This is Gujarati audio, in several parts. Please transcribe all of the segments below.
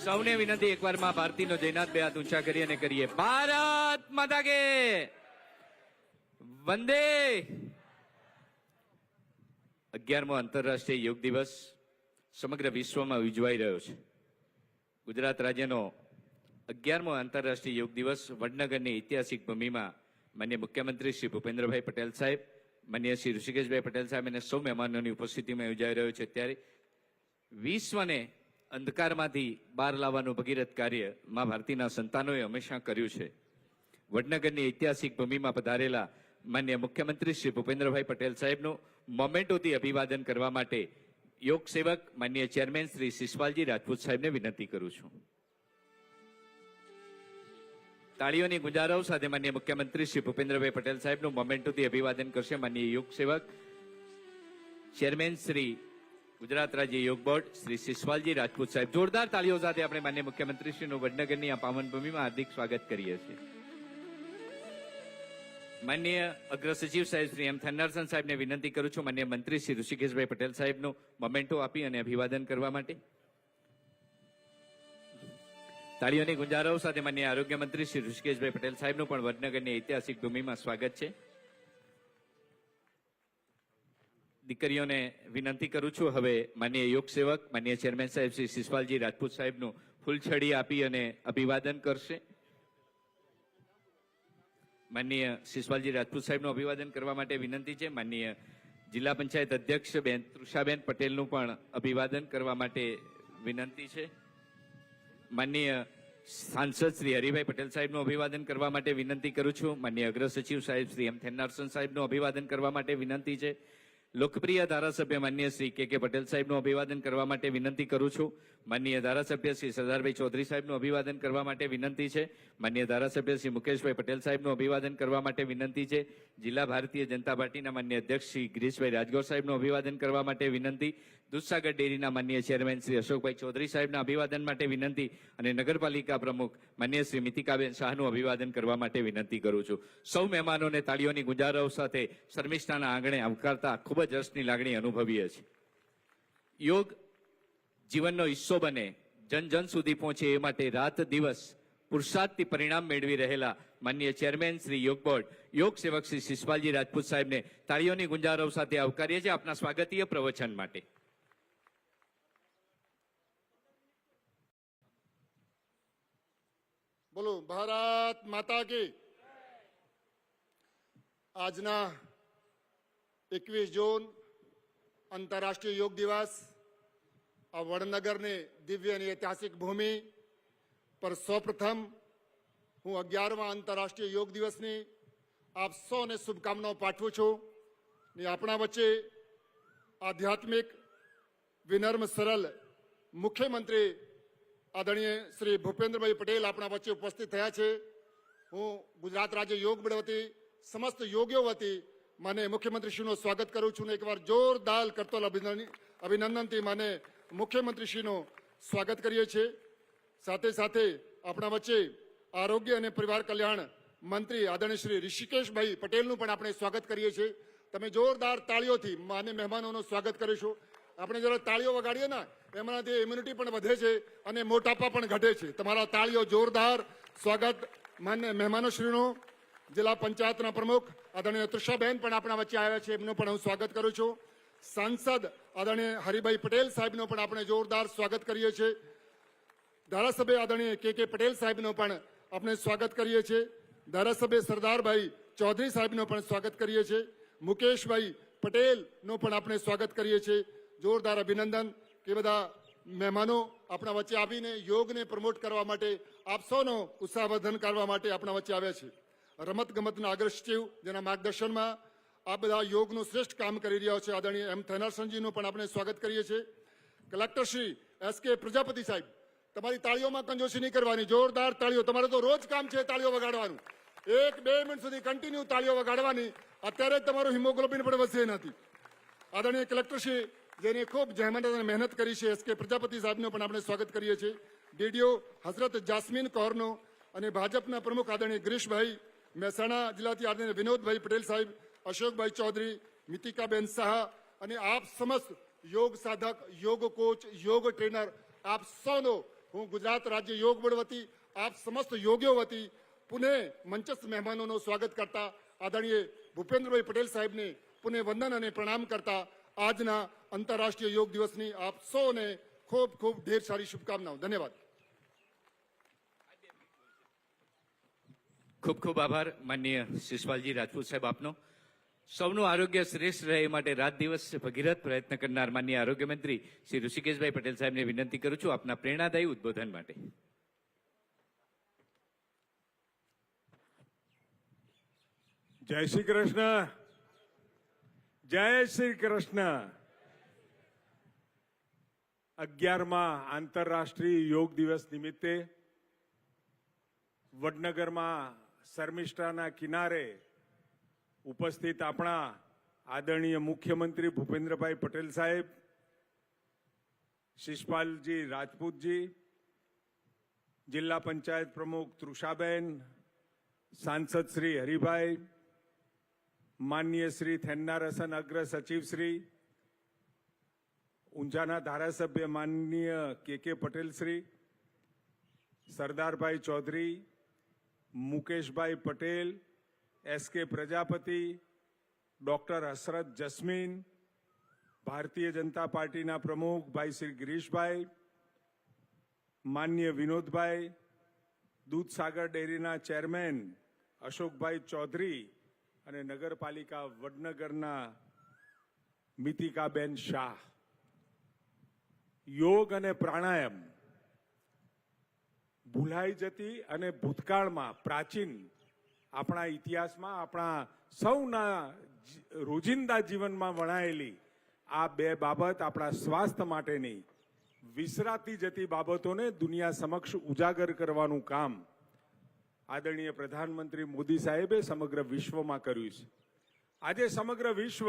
સૌને વિનંતી એકવાર માં ભારતીનો જયનાથ બે હાથ ઊંચા કરી અને કરીએ ભારત માતા કે વંદે 11મો આંતરરાષ્ટ્રીય યોગ દિવસ સમગ્ર વિશ્વમાં ઉજવાઈ રહ્યો છે. ગુજરાત રાજ્યનો 11મો આંતરરાષ્ટ્રીય યોગ દિવસ વડનગરની ઐતિહાસિક ભૂમિમાં માન્ય મુખ્યમંત્રી શ્રી ભૂપેન્દ્રભાઈ પટેલ સાહેબ, માન્ય શ્રી ઋષિકેશભાઈ પટેલ સાહેબ અને સૌ મહેમાનોની ઉપસ્થિતિમાં યોજાઈ રહ્યો છે. ત્યારે વિશ્વને અંધકારમાંથી બહાર લાવવાનું ભગીરથ કાર્ય મા ભારતીના સંતાનોએ હંમેશા કર્યું છે. વડનગરની ઐતિહાસિક ભૂમિમાં પધારેલા માન્ય મુખ્યમંત્રી શ્રી ભૂપેન્દ્રભાઈ પટેલ સાહેબનું મોમેન્ટોથી અભિવાદન કરવા માટે યોગ સેવક માન્ય ચેરમેન શ્રી શિષપાલજી રાજપૂત સાહેબને વિનંતી કરું છું. તાળીઓની ગુંજારવ સાથે માન્ય મુખ્યમંત્રી શ્રી ભૂપેન્દ્રભાઈ પટેલ સાહેબનું મોમેન્ટોથી અભિવાદન કરશે માન્ય યોગ સેવક ચેરમેન શ્રી ગુજરાત રાજ્ય યોગ બોર્ડ શ્રી શિષપાલજી રાજપૂત સાહેબ. જોરદાર તાળીઓ સાથે આપણે માન્ય મુખ્યમંત્રી શ્રીનું વડનગરની આ પાવન ભૂમિમાં હાર્દિક સ્વાગત કરીએ છીએ. માન્ય અગ્ર સચિવ સાહેબ શ્રી એમ થન્નારસન સાહેબને વિનંતી કરું છું માન્ય મંત્રી શ્રી ઋષિકેશભાઈ પટેલ સાહેબનું મોમેન્ટો આપી અને અભિવાદન કરવા માટે. તાળીઓની ગુંજારવ સાથે માન્ય આરોગ્ય મંત્રી શ્રી ઋષિકેશભાઈ પટેલ સાહેબનું પણ વડનગરની ઐતિહાસિક ભૂમિમાં સ્વાગત છે. દીકરીઓને વિનંતી કરું છું હવે માન્ય યોગ સેવક માન્ય ચેરમેન સાહેબ શ્રી શિષપાલજી રાજપૂત સાહેબનું ફૂલછડી આપી અને અભિવાદન કરશે. માનનીય શિષપાલજી રાજપૂત સાહેબનું અભિવાદન કરવા માટે વિનંતી છે. માનનીય જિલ્લા પંચાયત અધ્યક્ષ બેન તૃષાબેન પટેલનું પણ અભિવાદન કરવા માટે વિનંતી છે. માનનીય સાંસદ શ્રી હરિભાઈ પટેલ સાહેબનું અભિવાદન કરવા માટે વિનંતી કરું છું. માનનીય અગ્ર સચિવ સાહેબ શ્રી એમ થન્નારસન સાહેબનું અભિવાદન કરવા માટે વિનંતી છે. લોકપ્રિય ધારાસભ્ય માનનીય શ્રી કે પટેલ સાહેબનું અભિવાદન કરવા માટે વિનંતી કરું છું. માનનીય ધારાસભ્ય શ્રી સરદારભાઈ ચૌધરી સાહેબનું અભિવાદન કરવા માટે વિનંતી છે. માનનીય ધારાસભ્ય શ્રી મુકેશભાઈ પટેલ સાહેબનું અભિવાદન કરવા માટે વિનંતી છે. જિલ્લા ભારતીય જનતા પાર્ટીના માનનીય અધ્યક્ષ શ્રી ગિરીશભાઈ રાજગોર સાહેબનું અભિવાદન કરવા માટે વિનંતી. દૂધસાગર ડેરીના માનનીય ચેરમેન શ્રી અશોકભાઈ ચૌધરી સાહેબના અભિવાદન માટે વિનંતી અને નગરપાલિકા પ્રમુખ માનનીય શ્રી મિતિકાબેન શાહનું અભિવાદન કરવા માટે વિનંતી કરું છું. સૌ મહેમાનોને તાળીઓની ગુંજારવ સાથે શર્મિષ્ઠાના આંગણે આવકારતા ખૂબ જ રસની લાગણી અનુભવીએ છીએ. યોગ જીવનનો હિસ્સો બને, જન જન સુધી પહોંચે એ માટે રાત દિવસ પુરુષાર્થથી પરિણામ મેળવી રહેલા માનનીય ચેરમેન શ્રી યોગ બોર્ડ યોગ સેવક શ્રી શિષપાલજી રાજપૂત સાહેબને તાળીઓની ગુંજારવ સાથે આવકારીએ છીએ આપના સ્વાગતીય પ્રવચન માટે. બોલો ભારત માતા કી. આજના 21 જૂન આંતરરાષ્ટ્રીય યોગ દિવસ આ વડનગરની દિવ્ય અને ઐતિહાસિક ભૂમિ પર સૌપ્રથમ હું 11મા આંતરરાષ્ટ્રીય યોગ દિવસની આપ સૌને શુભકામનાઓ પાઠવું છું. ને આપણા વચ્ચે આધ્યાત્મિક વિનમ્ર સરળ મુખ્યમંત્રી આદરણીય શ્રી ભૂપેન્દ્રભાઈ પટેલ આપણા વચ્ચે ઉપસ્થિત થયા છે. હું ગુજરાત રાજ્ય યોગ બોર્ડ વતી સમસ્ત યોગીઓ વતી માને મુખ્યમંત્રીશ્રીનું સ્વાગત કરું છું. ને એકવાર જોરદાર કરતોલ અભિનંદનથી માને મુખ્યમંત્રીશ્રીનું સ્વાગત કરીએ છીએ. સાથે સાથે આપણા વચ્ચે આરોગ્ય અને પરિવાર કલ્યાણ મંત્રી આદરણીય શ્રી ઋષિકેશભાઈ પટેલનું પણ આપણે સ્વાગત કરીએ છીએ. તમે જોરદાર તાળીઓથી માને મહેમાનોનું સ્વાગત કરીશું. આપણે જરા તાળીઓ વગાડીએ ને એમનાથી ઇમ્યુનિટી પણ વધે છે અને મોટાપા પણ ઘટે છે. તમારા તાળીઓ જોરદાર સ્વાગત માન્ય મહેમાનોશ્રીનું. જિલ્લા પંચાયતના પ્રમુખ આદરણીય તૃષાબેન પણ આપણા વચ્ચે આવ્યા છે, એમનું પણ હું સ્વાગત કરું છું. સાંસદ આદરણીય હરિભાઈ પટેલ સાહેબનું પણ આપણે જોરદાર સ્વાગત કરીએ છીએ. ધારાસભ્ય આદરણીય કે પટેલ સાહેબનું પણ આપણે સ્વાગત કરીએ છીએ. ધારાસભ્ય સરદારભાઈ ચૌધરી સાહેબનું પણ સ્વાગત કરીએ છીએ. મુકેશભાઈ પટેલનું પણ આપણે સ્વાગત કરીએ છીએ. જોરદાર અભિનંદન કે બધા મહેમાનો આપણા વચ્ચે આવીને યોગને પ્રમોટ કરવા માટે આપ સૌનો ઉત્સાહવર્ધન કરવા માટે આપણા વચ્ચે આવ્યા છે. રમત ગમતના અગ્ર સચિવ જેના માર્ગદર્શનમાં આ બધા યોગનું શ્રેષ્ઠ કામ કરી રહ્યા છે આદરણીય એમ થન્નારસનજીનું પણ આપણે સ્વાગત કરીએ છીએ. કલેક્ટર શ્રી એસ.કે. પ્રજાપતિ સાહેબ, તમારી તાળીઓમાં કંજોશી નહીં કરવાની, જોરદાર તાળીઓ. તમારે તો રોજ કામ છે તાળીઓ વગાડવાનું, 1-2 મિનિટ સુધી કન્ટિન્યુ તાળીઓ વગાડવાની. અત્યારે જ તમારું હિમોગ્લોબિન પણ વધશે નથી. આદરણીય કલેક્ટર શ્રી જેને ખૂબ જહેમત અને મહેનત કરી છે એસ.કે. પ્રજાપતિ સાહેબનું પણ આપણે સ્વાગત કરીએ છીએ. ડીડીઓ હઝરત જાસ્મીન કૌરનું અને ભાજપના પ્રમુખ આદરણીય ગિરીશભાઈ, મહેસાણા જિલ્લાથી આદરણીય વિનોદભાઈ પટેલ સાહેબ, અશોકભાઈ ચૌધરી, મિતિકાબેન શાહ અને આપ સમસ્ત યોગ સાધક, યોગ કોચ, યોગ ટ્રેનર આપ સૌનો હું ગુજરાત રાજ્ય યોગ બોર્ડ વતી આપ સમસ્ત યોગીઓ વતી પુણે મંચસ્થ મહેમાનોનું સ્વાગત કરતા આદરણીય ભૂપેન્દ્રભાઈ પટેલ સાહેબને પુણે વંદન અને પ્રણામ કરતા આજના આંતરરાષ્ટ્રીય યોગ દિવસની આપ સૌને ખૂબ ખૂબ ઢેર સારી શુભકામનાઓ. ધન્યવાદ. ખૂબ ખૂબ આભાર માનનીય શિષપાલજી રાજપૂત સાહેબ આપનો. સૌનું આરોગ્ય શ્રેષ્ઠ રહે એ માટે રાત દિવસ ભગીરથ પ્રયત્ન કરનાર માનનીય આરોગ્ય મંત્રી શ્રી ઋષિકેશભાઈ પટેલ સાહેબને વિનંતી કરું છું આપના પ્રેરણાદાયી ઉદ્બોધન માટે. જય શ્રી કૃષ્ણ. જય શ્રી કૃષ્ણ. 11મા આંતરરાષ્ટ્રીય યોગ દિવસ નિમિત્તે વડનગરમાં શર્મિષ્ઠાના કિનારે ઉપસ્થિત આપણા આદરણીય મુખ્યમંત્રી ભૂપેન્દ્રભાઈ પટેલ સાહેબ, શિષપાલજી રાજપૂતજી, જિલ્લા પંચાયત પ્રમુખ તૃષાબેન, સાંસદ શ્રી હરિભાઈ, માનનીય શ્રી થેન્નારસન અગ્ર સચિવ શ્રી, ઊંઝાના ધારાસભ્ય માનનીય કે પટેલ શ્રી, સરદારભાઈ ચૌધરી, મુકેશભાઈ પટેલ, એસ.કે. પ્રજાપતિ, ડોક્ટર હસરત જસ્મીન, ભારતીય જનતા પાર્ટીના પ્રમુખ ભાઈ શ્રી ગિરીશભાઈ, માનનીય વિનોદભાઈ, દૂધસાગર ડેરીના ચેરમેન અશોકભાઈ ચૌધરી અને નગરપાલિકા વડનગરના મિતિકાબેન શાહ. યોગ અને પ્રાણાયામ ભૂલાઈ જતી અને ભૂતકાળમાં પ્રાચીન આપણા ઇતિહાસમાં આપણા સૌના રોજિંદા જીવનમાં વણાયેલી આ બે બાબત આપણા સ્વાસ્થ્ય માટેની વિસરાતી જતી બાબતોને દુનિયા સમક્ષ ઉજાગર કરવાનું કામ આદરણીય પ્રધાનમંત્રી મોદી સાહેબે સમગ્ર વિશ્વમાં કર્યું છે. આજે સમગ્ર વિશ્વ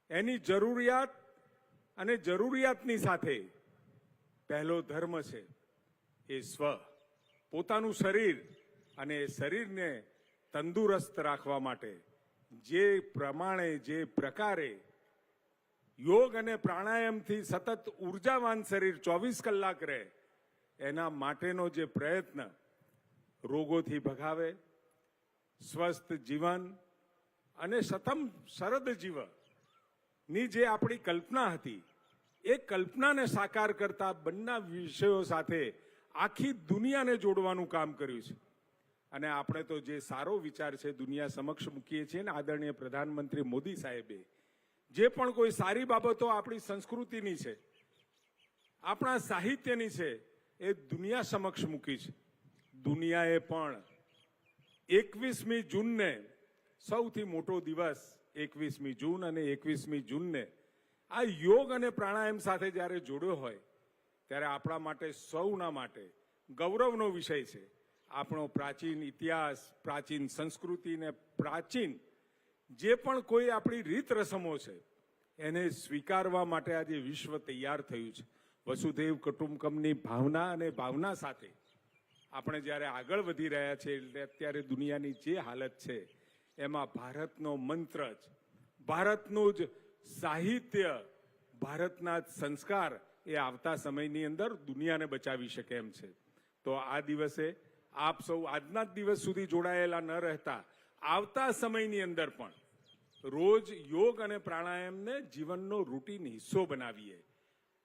એની જરૂરિયાત અને જરૂરિયાતની સાથે પહેલો ધર્મ છે એ સ્વ, પોતાનું શરીર અને એ શરીરને તંદુરસ્ત રાખવા માટે જે પ્રમાણે જે પ્રકારે યોગ અને પ્રાણાયામથી સતત ઉર્જાવાન શરીર 24 કલાક રહે એના માટેનો જે પ્રયત્ન રોગોથી ભગાવે, સ્વસ્થ જીવન અને સતમ શરદ જીવનની જે આપણી કલ્પના હતી એ કલ્પનાને સાકાર કરતા બંને વિષયો સાથે આખી દુનિયાને જોડવાનું કામ કર્યું છે. અને આપણે તો જે સારો વિચાર છે દુનિયા સમક્ષ મૂકીએ છીએ ને આદરણીય પ્રધાનમંત્રી મોદી સાહેબે જે પણ કોઈ સારી બાબતો આપણી સંસ્કૃતિની છે, આપણા સાહિત્યની છે એ દુનિયા સમક્ષ મૂકી છે. દુનિયાએ પણ 21મી જૂનને સૌથી મોટો દિવસ 21મી જૂન અને 21મી જૂનને આ યોગ અને પ્રાણાયામ સાથે જ્યારે જોડ્યો હોય ત્યારે આપણા માટે સૌના માટે ગૌરવનો વિષય છે. આપણો પ્રાચીન ઇતિહાસ, પ્રાચીન સંસ્કૃતિ ને પ્રાચીન જે પણ કોઈ આપણી રીત રસમો છે એને સ્વીકારવા માટે આજે વિશ્વ તૈયાર થયું છે. વસુધૈવ કુટુંબકમની ભાવના અને ભાવના સાથે આપણે જ્યારે આગળ વધી રહ્યા છીએ એટલે અત્યારે દુનિયાની જે હાલત છે એમાં ભારતનો મંત્ર જ, ભારતનું જ સાહિત્ય, ભારતના જ સંસ્કાર એ આવતા સમયની અંદર દુનિયાને બચાવી શકે એમ છે. તો આ દિવસે આપ સૌ આજના જ દિવસ સુધી જોડાયેલા ન રહેતા આવતા સમયની અંદર પણ રોજ યોગ અને પ્રાણાયામને જીવનનો રૂટીન હિસ્સો બનાવીએ.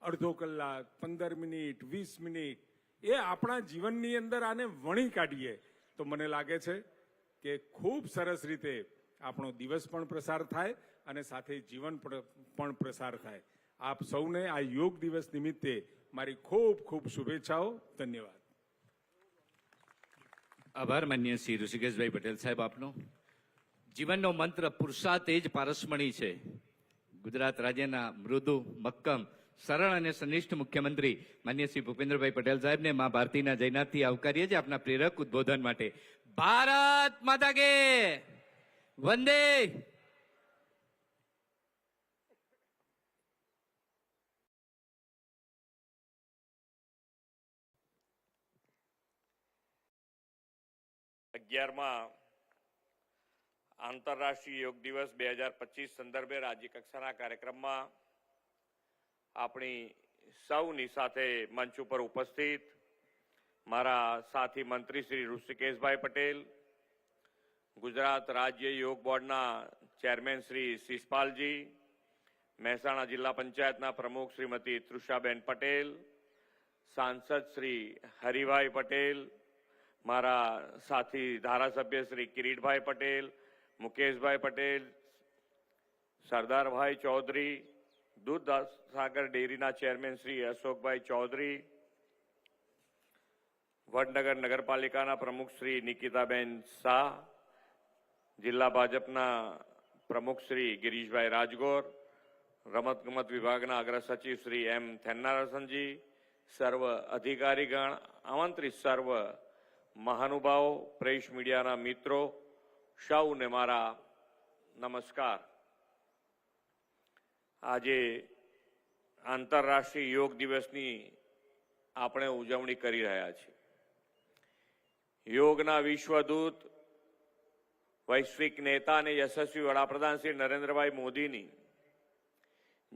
અડધો કલાક, 15 મિનિટ, 20 મિનિટ એ આપણા જીવનની અંદર આને વણી કાઢીએ તો મને લાગે છે કે ખૂબ સરસ રીતે આપણો દિવસ પણ પ્રસાર થાય અને સાથે જીવન પણ પ્રસાર થાય. આપ સૌને આ યોગ દિવસ નિમિત્તે મારી ખૂબ ખૂબ શુભેચ્છાઓ. ધન્યવાદ. આભાર માનનીય શ્રી ઋષિકેશભાઈ પટેલ સાહેબ આપનો. જીવનનો મંત્ર પુરુષાર્થ એ જ પારસમણી છે. ગુજરાત રાજ્યના મૃદુ, મક્કમ, સરળ અને સનિષ્ઠ મુખ્યમંત્રી માનનીય શ્રી ભૂપેન્દ્રભાઈ પટેલ સાહેબને મા ભારતીના જયનાથથી આવકારીએ છીએ આપના પ્રેરક ઉદ્બોધન માટે. ભારત માતા કે વંદે. અગિયારમાં આંતરરાષ્ટ્રીય યોગ દિવસ 2025 સંદર્ભે રાજ્ય કક્ષાના કાર્યક્રમમાં આપણી સૌની સાથે મંચ ઉપર ઉપસ્થિત મારા સાથી મંત્રી શ્રી ઋષિકેશભાઈ પટેલ, ગુજરાત રાજ્ય યોગ બોર્ડના ચેરમેન શ્રી શિષપાલજી, મહેસાણા જિલ્લા પંચાયતના પ્રમુખ શ્રીમતી તૃષાબેન પટેલ, સાંસદ શ્રી હરિભાઈ પટેલ, મારા સાથી ધારાસભ્ય શ્રી કિરીટભાઈ પટેલ, મુકેશભાઈ પટેલ, સરદારભાઈ ચૌધરી, દૂધ સાગર ડેરીના ચેરમેન શ્રી અશોકભાઈ ચૌધરી, વડનગર નગરપાલિકાના પ્રમુખ શ્રી નિકિતાબેન શાહ, જિલ્લા ભાજપના પ્રમુખ શ્રી ગિરીશભાઈ રાજગોર, રમતગમત વિભાગના અગ્ર સચિવ શ્રી એમ થેન્નારસનજી, સર્વ અધિકારીગણ, આમંત્રિત સર્વ મહાનુભાવો, પ્રેસ મીડિયાના મિત્રો, સૌને મારા નમસ્કાર. આજે આંતરરાષ્ટ્રીય યોગ દિવસની આપણે ઉજવણી કરી રહ્યા છીએ. યોગના વિશ્વદૂત, વૈશ્વિક નેતા અને યશસ્વી વડાપ્રધાન શ્રી નરેન્દ્રભાઈ મોદીની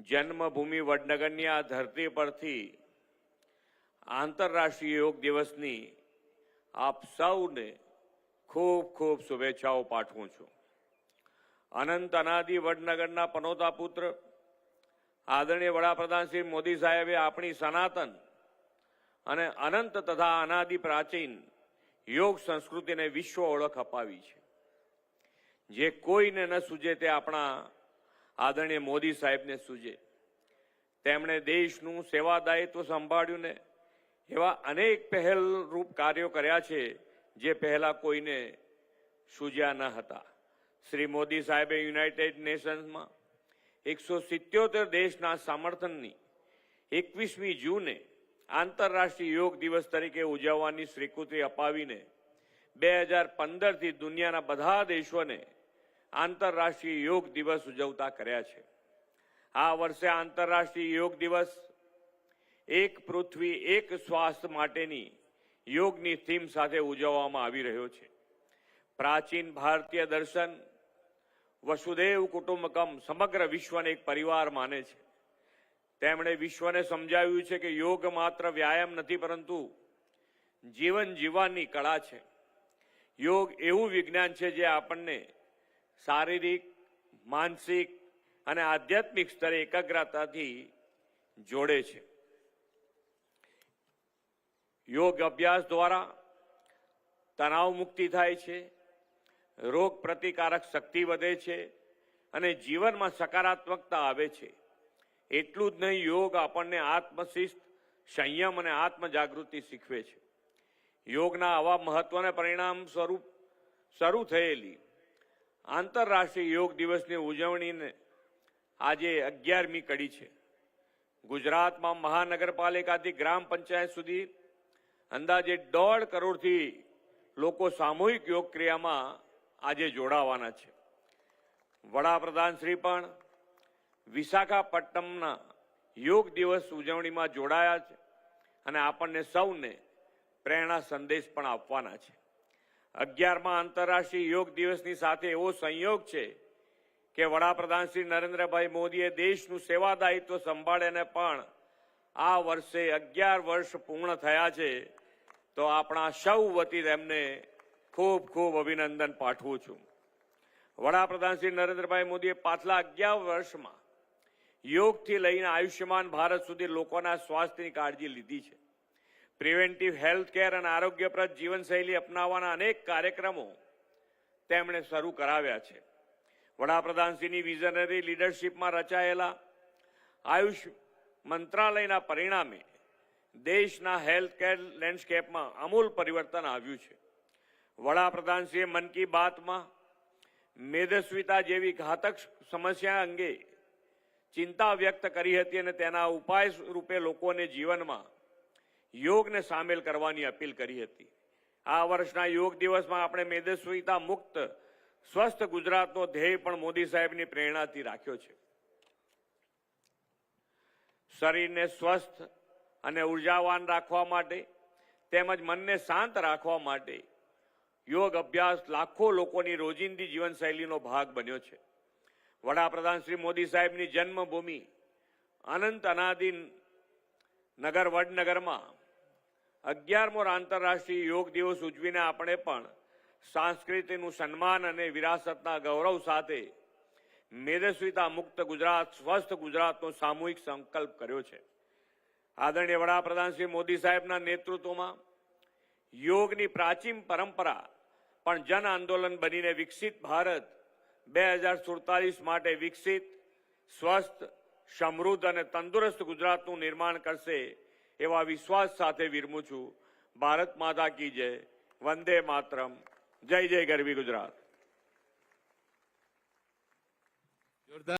જન્મભૂમિ વડનગરની આ ધરતી પરથી આંતરરાષ્ટ્રીય યોગ દિવસની આપ સૌને ખૂબ ખૂબ શુભેચ્છાઓ પાઠવું છું. અનંત અનાદિ વડનગરના પનોતા પુત્ર આદરણીય વડાપ્રધાન શ્રી મોદી સાહેબે આપણી સનાતન અને અનંત તથા અનાદિ પ્રાચીન યોગ સંસ્કૃતિને વિશ્વ ઓળખ અપાવી છે. જે કોઈને ન સૂજે તે આપણા આદરણીય મોદી સાહેબને સૂજે. તેમણે દેશનું સેવાદાયિત્વ સંભાળ્યું ને એવા અનેક પહેલરૂપ કાર્યો કર્યા છે જે પહેલા કોઈને સૂજ્યા ન હતા. શ્રી મોદી સાહેબે યુનાઇટેડ નેશન્સમાં 177 દેશના સમર્થનની 21મી જૂને આંતરરાષ્ટ્રીય યોગ દિવસ તરીકે ઉજવવાની સ્વીકૃતિ અપાવીને 2015થી દુનિયાના બધા દેશોને આંતરરાષ્ટ્રીય યોગ દિવસ ઉજવતા કર્યા છે. આ વર્ષે આંતરરાષ્ટ્રીય યોગ દિવસ એક પૃથ્વી એક સ્વાસ્થ્ય માટેની યોગની થીમ સાથે ઉજવવામાં આવી રહ્યો છે. પ્રાચીન ભારતીય દર્શન વસુદેવ કુટુંબકમ સમગ્ર વિશ્વને એક પરિવાર માને છે. તેમણે વિશ્વને સમજાવ્યું છે કે યોગ માત્ર વ્યાયામ નથી પરંતુ જીવન જીવવાની કળા છે. યોગ એવું વિજ્ઞાન છે જે આપણને શારીરિક, માનસિક અને આધ્યાત્મિક સ્તરે એકાગ્રતાથી જોડે છે. યોગ અભ્યાસ દ્વારા તણાવ મુક્તિ થાય છે, રોગ પ્રતિકારક શક્તિ વધે છે અને જીવનમાં સકારાત્મકતા આવે છે. એટલું જ નહીં, યોગ આપણને આત્મશિસ્ત, સંયમ અને આત્મજાગૃતિ શીખવે છે. યોગના આવા મહત્વના પરિણામ સ્વરૂપ શરૂ થયેલી આંતરરાષ્ટ્રીય યોગ દિવસની ઉજવણીને આજે 11મી કડી છે. ગુજરાતમાં મહાનગરપાલિકાથી ગ્રામ પંચાયત સુધી અંદાજે 1.5 કરોડથી લોકો સામૂહિક યોગ ક્રિયામાં આજે જોડાવાના છે. વડાપ્રધાન શ્રી પણ વિશાખાપટ્ટનમના યોગ દિવસ ઉજવણીમાં જોડાયા છે અને આપણને સૌને પ્રેરણા સંદેશ પણ આપવાના છે. 11મા આંતરરાષ્ટ્રીય યોગ દિવસની સાથે એવો સંયોગ છે કે વડાપ્રધાન શ્રી નરેન્દ્રભાઈ મોદીએ દેશનું સેવાદાયિત્વ સંભાળીને પણ આ વર્ષે 11 વર્ષ પૂર્ણ થયા છે. તો આપણા સૌ વતી તેમને ખૂબ ખૂબ અભિનંદન પાઠવું છું. વડાપ્રધાન શ્રી નરેન્દ્રભાઈ મોદીએ પાછલા 11 વર્ષમાં યોગથી લઈને આયુષ્યમાન ભારત સુધી લોકોના સ્વાસ્થ્યની કાળજી લીધી છે. પ્રિવેન્ટિવ હેલ્થ કેર અને આરોગ્યપ્રદ જીવનશૈલી અપનાવવાના અનેક કાર્યક્રમો તેમણે શરૂ કરાવ્યા છે. વડાપ્રધાનશ્રીની વિઝનરી લીડરશીપમાં રચાયેલા આયુષ મંત્રાલયના પરિણામે દેશના હેલ્થ કેર લેન્ડસ્કેપમાં અમૂલ પરિવર્તન આવ્યું છે. વડાપ્રધાનશ્રીએ મન કી બાતમાં મેદસ્વીતા જેવી ઘાતક સમસ્યા અંગે ચિંતા વ્યક્ત કરી હતી અને તેના ઉપાય રૂપે લોકોને જીવનમાં યોગને સામેલ કરવાની અપીલ કરી હતી. આ વર્ષના યોગ દિવસમાં આપણે મેદસ્વીતા મુક્ત સ્વસ્થ ગુજરાતનો ધ્યેય પણ મોદી સાહેબની પ્રેરણાથી રાખ્યો છે. શરીરને સ્વસ્થ અને ઉર્જાવાન રાખવા માટે તેમજ મનને શાંત રાખવા માટે યોગ અભ્યાસ લાખો લોકોની રોજિંદી જીવનશૈલીનો ભાગ બન્યો છે. વડાપ્રધાન શ્રી મોદી સાહેબની જન્મભૂમિ અનંત અનાદિ નગર વડનગરમાં 11મો આંતરરાષ્ટ્રીય યોગ દિવસ ઉજવીને આપણે પણ સંસ્કૃતિનું સન્માન અને વિરાસતના ગૌરવ સાથે મેદસ્વીતા મુક્ત ગુજરાત, સ્વસ્થ ગુજરાતનો સામૂહિક સંકલ્પ કર્યો છે. આદરણીય વડાપ્રધાન શ્રી મોદી સાહેબના નેતૃત્વમાં યોગની પ્રાચીન પરંપરા પણ જન આંદોલન બનીને વિકસિત ભારત 2047 માટે વિકસિત, સ્વસ્થ, સમૃદ્ધ અને તંદુરસ્ત ગુજરાતનું નિર્માણ કરશે એવા વિશ્વાસ સાથે વિરમું છું. ભારત માતા કી જય. વંદે માતરમ. જય જય ગરવી ગુજરાત. જોરદાર